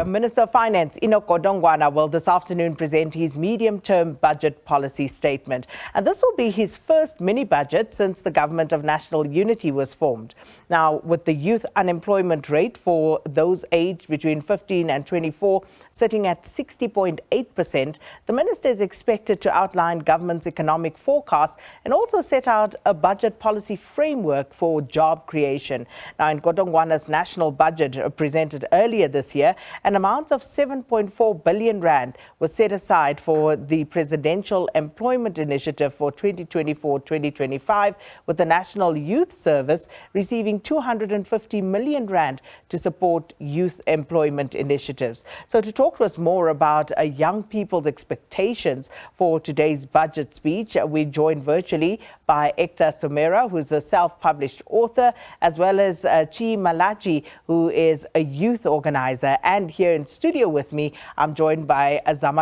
Minister of Finance Enoch Godongwana will this afternoon present his medium-term budget policy statement. And this will be his first mini-budget since the Government of National Unity was formed. Now, with the youth unemployment rate for those aged between 15 and 24 sitting at 60.8%, the minister is expected to outline government's economic forecast and also set out a budget policy framework for job creation. Now, in Godongwana's national budget presented earlier this year, an amount of 7.4 billion rand was set aside for the Presidential Employment Initiative for 2024-2025, with the National Youth Service receiving 250 million rand to support youth employment initiatives. So to talk to us more about young people's expectations for today's budget speech, we're joined virtually by Ekta Somera, who's a self-published author, as well as Tshi Malatji, who is a youth organizer. And here in studio with me, I'm joined by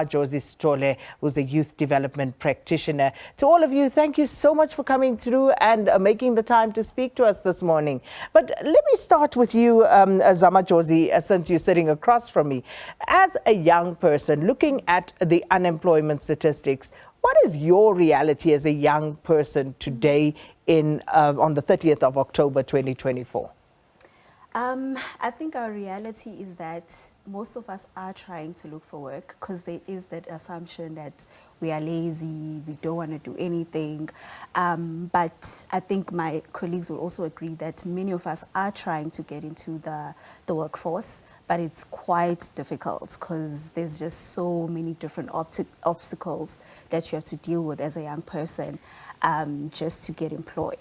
Josie, who's a youth development practitioner. To all of you, thank you so much for coming through and making the time to speak to us this morning. But let me start with you, Josie, since you're sitting across from me. As a young person looking at the unemployment statistics, what is your reality as a young person today on the 30th of October 2024? I think our reality is that most of us are trying to look for work because there is that assumption that we are lazy, we don't want to do anything. But I think my colleagues will also agree that many of us are trying to get into the workforce, but it's quite difficult because there's just so many different obstacles that you have to deal with as a young person just to get employed.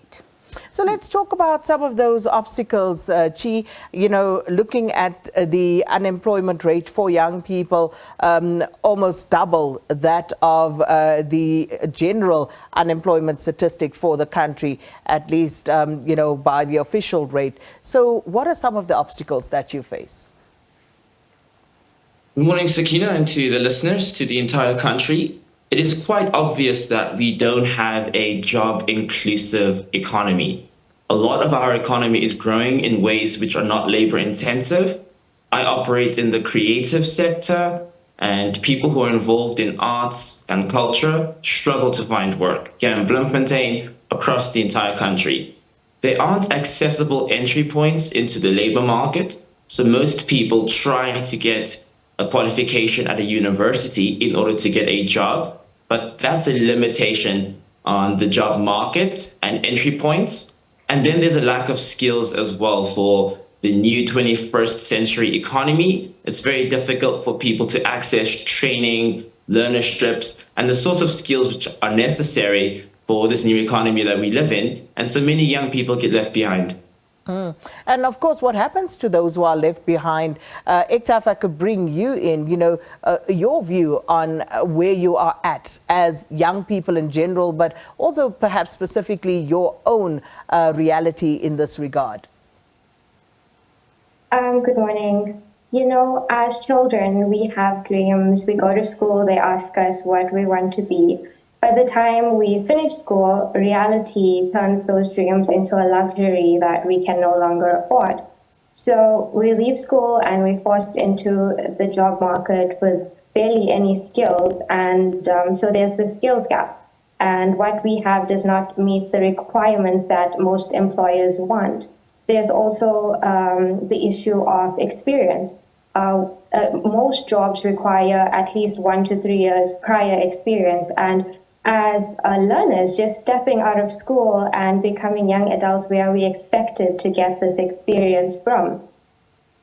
So let's talk about some of those obstacles, Tshi. You know, looking at the unemployment rate for young people, almost double that of the general unemployment statistics for the country, at least, you know, by the official rate. So what are some of the obstacles that you face? Good morning, Sakina, and to the listeners, to the entire country. It is quite obvious that we don't have a job-inclusive economy. A lot of our economy is growing in ways which are not labor-intensive. I operate in the creative sector, and people who are involved in arts and culture struggle to find work here in Bloemfontein, across the entire country. There aren't accessible entry points into the labor market, so most people try to get a qualification at a university in order to get a job. But that's a limitation on the job market and entry points. And then there's a lack of skills as well for the new 21st century economy. It's very difficult for people to access training, learnerships, and the sorts of skills which are necessary for this new economy that we live in. And so many young people get left behind. And of course, what happens to those who are left behind? Ekta, if I could bring you in, you know, your view on where you are at as young people in general, but also perhaps specifically your own reality in this regard. Good morning. You know, as children, we have dreams. We go to school, they ask us what we want to be. By the time we finish school, reality turns those dreams into a luxury that we can no longer afford. So we leave school and we're forced into the job market with barely any skills. And so there's the skills gap. And what we have does not meet the requirements that most employers want. There's also the issue of experience. Most jobs require at least 1 to 3 years prior experience. And as learners, just stepping out of school and becoming young adults, where we expected to get this experience from.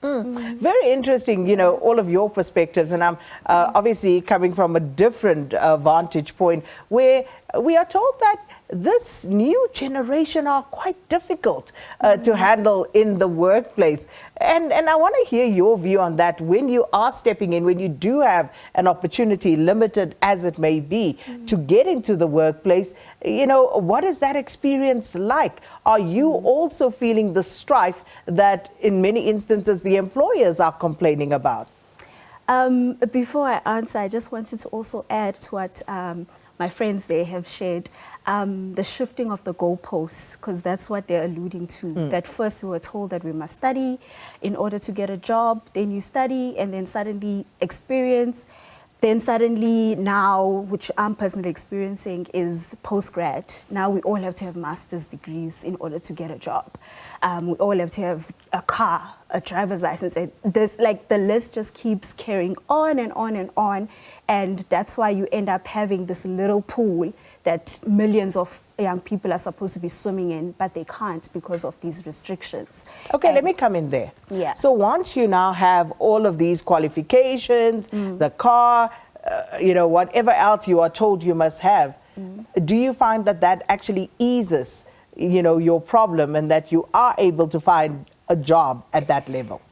Very interesting, you know, all of your perspectives, and I'm obviously coming from a different vantage point where we are told that this new generation are quite difficult to handle in the workplace. And I want to hear your view on that. When you are stepping in, when you do have an opportunity, limited as it may be, to get into the workplace, you know, what is that experience like? Are you also feeling the strife that in many instances the employers are complaining about? Before I answer, I just wanted to also add to what my friends there have shared. the shifting of the goalposts, because that's what they're alluding to. That first we were told that we must study in order to get a job, then you study, and then suddenly experience. Then suddenly now, which I'm personally experiencing, is post-grad. Now we all have to have master's degrees in order to get a job. We all have to have a car, a driver's license. The list just keeps carrying on and on and on. And that's why you end up having this little pool that millions of young people are supposed to be swimming in, but they can't because of these restrictions. Okay, let me come in there. Yeah. So once you now have all of these qualifications, the car, whatever else you are told you must have, do you find that that actually eases, your problem and that you are able to find a job at that level?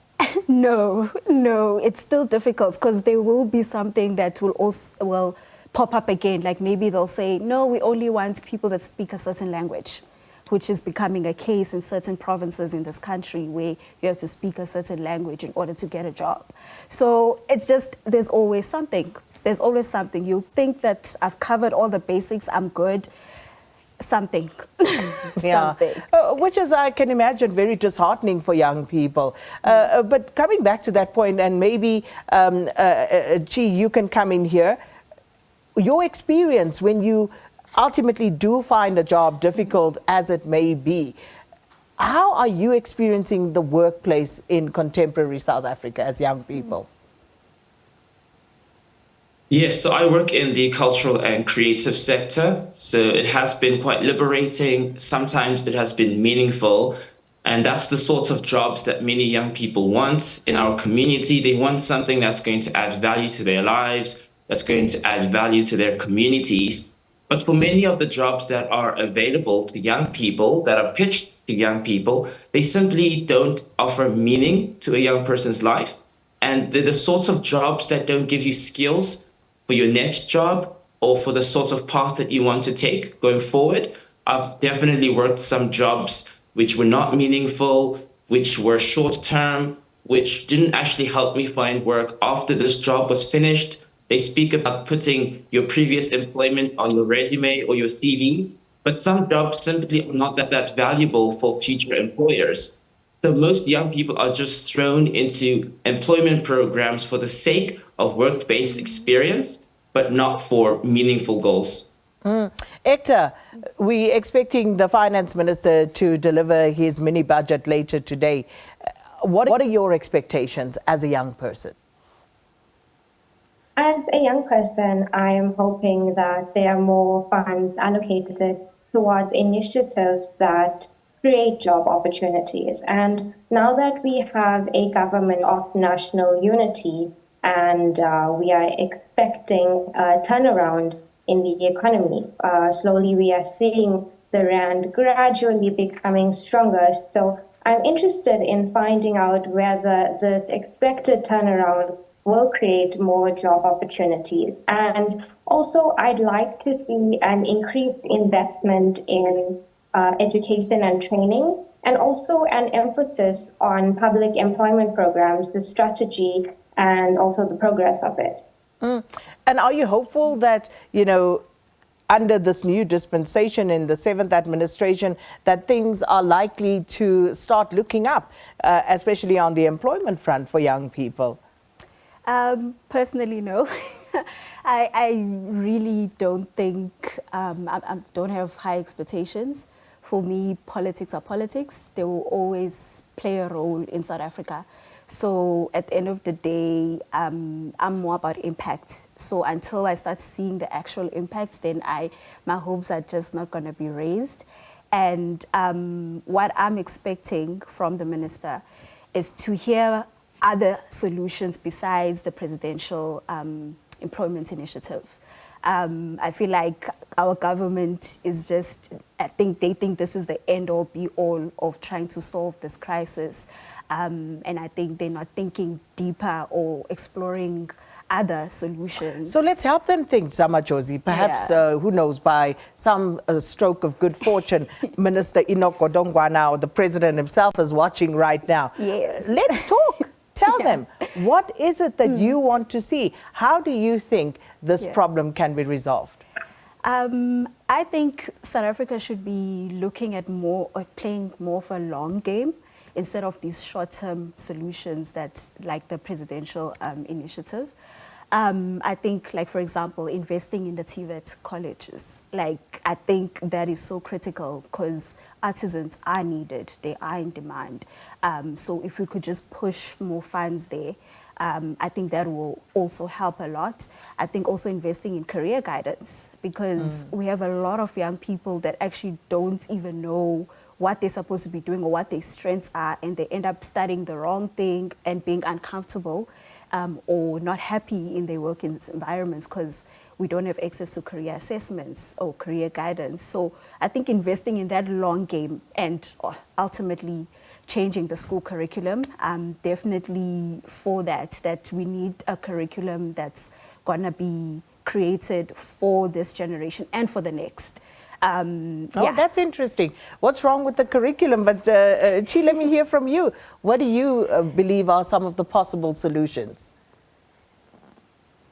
No, it's still difficult because there will be something that will also, pop up again. Like maybe they'll say, no, we only want people that speak a certain language, which is becoming a case in certain provinces in this country where you have to speak a certain language in order to get a job. So it's just, there's always something. There's always something. You think that I've covered all the basics, I'm good. Something. Something. Which is, I can imagine, very disheartening for young people. But coming back to that point, and maybe, Tshi, you can come in here. Your experience when you ultimately do find a job, difficult as it may be, how are you experiencing the workplace in contemporary South Africa as young people? Yes, so I work in the cultural and creative sector. So it has been quite liberating. Sometimes it has been meaningful. And that's the sorts of jobs that many young people want in our community. They want something that's going to add value to their lives, that's going to add value to their communities. But for many of the jobs that are available to young people, that are pitched to young people, they simply don't offer meaning to a young person's life. And they're the sorts of jobs that don't give you skills for your next job or for the sorts of path that you want to take going forward. I've definitely worked some jobs which were not meaningful, which were short-term, which didn't actually help me find work after this job was finished. They speak about putting your previous employment on your resume or your CV, but some jobs simply are not that valuable for future employers. So most young people are just thrown into employment programs for the sake of work-based experience, but not for meaningful goals. Ekta, we're expecting the finance minister to deliver his mini budget later today. What are your expectations as a young person? As a young person, I am hoping that there are more funds allocated towards initiatives that create job opportunities. And now that we have a government of national unity and we are expecting a turnaround in the economy, slowly we are seeing the rand gradually becoming stronger. So I'm interested in finding out whether the expected turnaround will create more job opportunities. And also, I'd like to see an increased investment in education and training, and also an emphasis on public employment programs, the strategy, and also the progress of it. And are you hopeful that, under this new dispensation in the 7th administration, that things are likely to start looking up, especially on the employment front for young people? Personally, no. I really don't think, I don't have high expectations. For me, politics are politics. They will always play a role in South Africa. So at the end of the day, I'm more about impact. So until I start seeing the actual impacts, then my hopes are just not going to be raised. And what I'm expecting from the minister is to hear other solutions besides the presidential employment initiative. I feel like our government is just, they think this is the end all be all of trying to solve this crisis. And I think they're not thinking deeper or exploring other solutions. So let's help them think, Zamajosi. Perhaps, who knows, by some stroke of good fortune, Minister Enoch Godongwana, or the president himself, is watching right now. Yes. Let's talk. Tell them, what is it that you want to see? How do you think this problem can be resolved? I think South Africa should be looking at more or playing more of a long game instead of these short-term solutions that, like the presidential initiative. I think, like, for example, investing in the TVET colleges, like, I think that is so critical because artisans are needed, they are in demand. So if we could just push more funds there, I think that will also help a lot. I think also investing in career guidance, because we have a lot of young people that actually don't even know what they're supposed to be doing or what their strengths are, and they end up studying the wrong thing and being uncomfortable or not happy in their work environments because we don't have access to career assessments or career guidance. So I think investing in that long game and ultimately changing the school curriculum, definitely for that we need a curriculum that's gonna be created for this generation and for the next. Oh, that's interesting. What's wrong with the curriculum? But Tshi, let me hear from you. What do you believe are some of the possible solutions?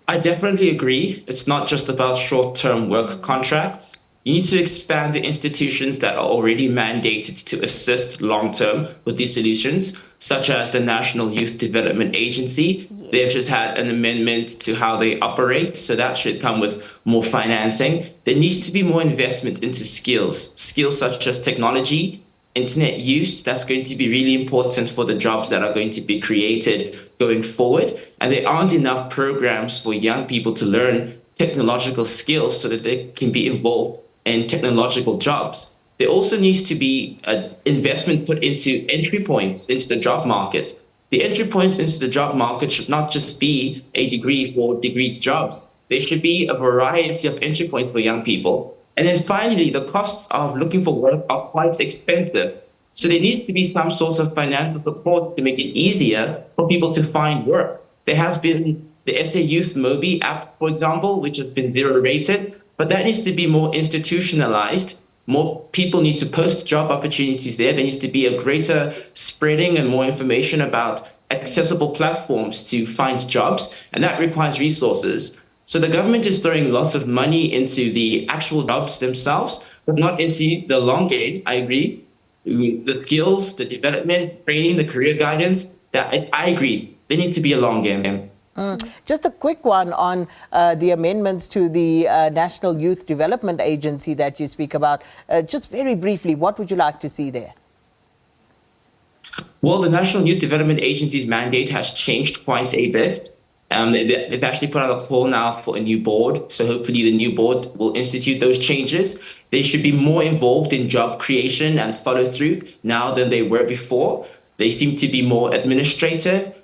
I definitely agree. It's not just about short-term work contracts. You need to expand the institutions that are already mandated to assist long-term with these solutions, such as the National Youth Development Agency. Yes. They've just had an amendment to how they operate, so that should come with more financing. There needs to be more investment into skills such as technology, internet use. That's going to be really important for the jobs that are going to be created going forward. And there aren't enough programs for young people to learn technological skills so that they can be involved in technological jobs. There also needs to be an investment put into entry points into the job market. The entry points into the job market should not just be a degree for degreed jobs. There should be a variety of entry points for young people. And then finally, the costs of looking for work are quite expensive. So there needs to be some source of financial support to make it easier for people to find work. There has been the SA Youth Mobi app, for example, which has been zero rated, but that needs to be more institutionalized. More people need to post job opportunities there. There needs to be a greater spreading and more information about accessible platforms to find jobs, and that requires resources. So the government is throwing lots of money into the actual jobs themselves, but not into the long game. I agree. The skills, the development, training, the career guidance, I agree. They need to be a long game. Just a quick one on the amendments to the National Youth Development Agency that you speak about. Just very briefly, what would you like to see there? Well, the National Youth Development Agency's mandate has changed quite a bit. They've actually put out a call now for a new board. So hopefully the new board will institute those changes. They should be more involved in job creation and follow through now than they were before. They seem to be more administrative.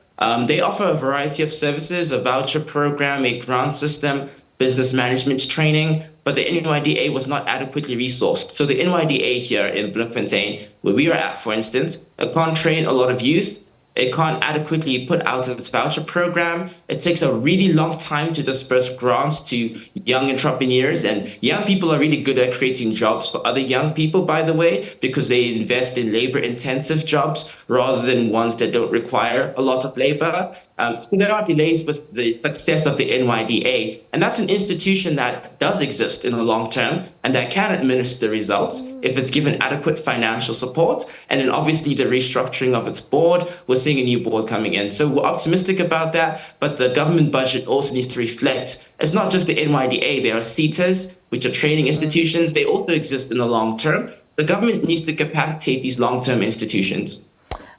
They offer a variety of services, a voucher program, a grant system, business management training, but the NYDA was not adequately resourced. So the NYDA here in Bloemfontein, where we are at, for instance, it can't train a lot of youth. It can't adequately put out its voucher program. It takes a really long time to disperse grants to young entrepreneurs, and young people are really good at creating jobs for other young people, by the way, because they invest in labor-intensive jobs rather than ones that don't require a lot of labor. So there are delays with the success of the NYDA, and that's an institution that does exist in the long term and that can administer results if it's given adequate financial support, and then obviously the restructuring of its board. We're seeing a new board coming in. So we're optimistic about that, but the government budget also needs to reflect, it's not just the NYDA, there are CETAs, which are training institutions. They also exist in the long term. The government needs to capacitate these long-term institutions.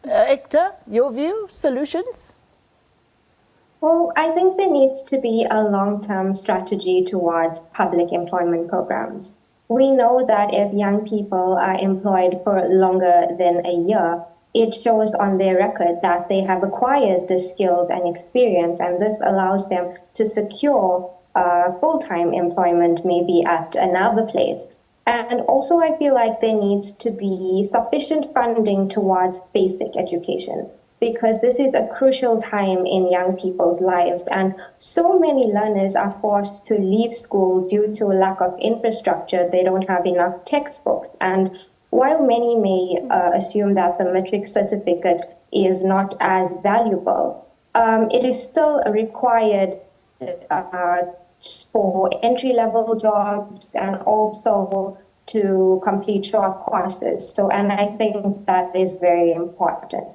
Ekta, your view, solutions? Well, I think there needs to be a long-term strategy towards public employment programs. We know that if young people are employed for longer than a year, it shows on their record that they have acquired the skills and experience, and this allows them to secure full-time employment maybe at another place. And also I feel like there needs to be sufficient funding towards basic education, because this is a crucial time in young people's lives, and so many learners are forced to leave school due to a lack of infrastructure. They don't have enough textbooks, and while many may assume that the matric certificate is not as valuable, it is still required for entry-level jobs and also to complete short courses. So, and I think that is very important.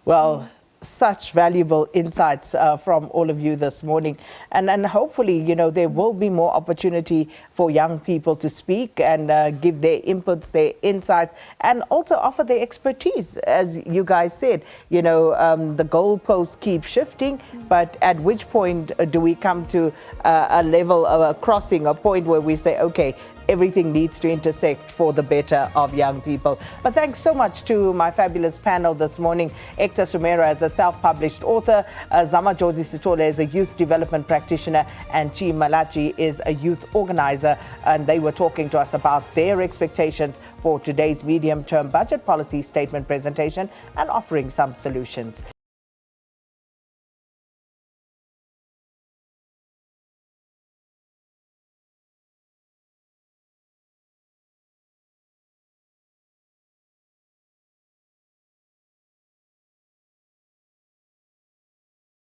Well, such valuable insights from all of you this morning. And hopefully, you know, there will be more opportunity for young people to speak and give their inputs, their insights, and also offer their expertise. As you guys said, you know, the goalposts keep shifting, but at which point do we come to a level of a crossing, a point where we say, okay, everything needs to intersect for the better of young people. But thanks so much to my fabulous panel this morning. Ekta Somera is a self-published author, Zama Josi Sitole is a youth development practitioner, and Tshi Malatji is a youth organizer. And they were talking to us about their expectations for today's medium-term budget policy statement presentation and offering some solutions.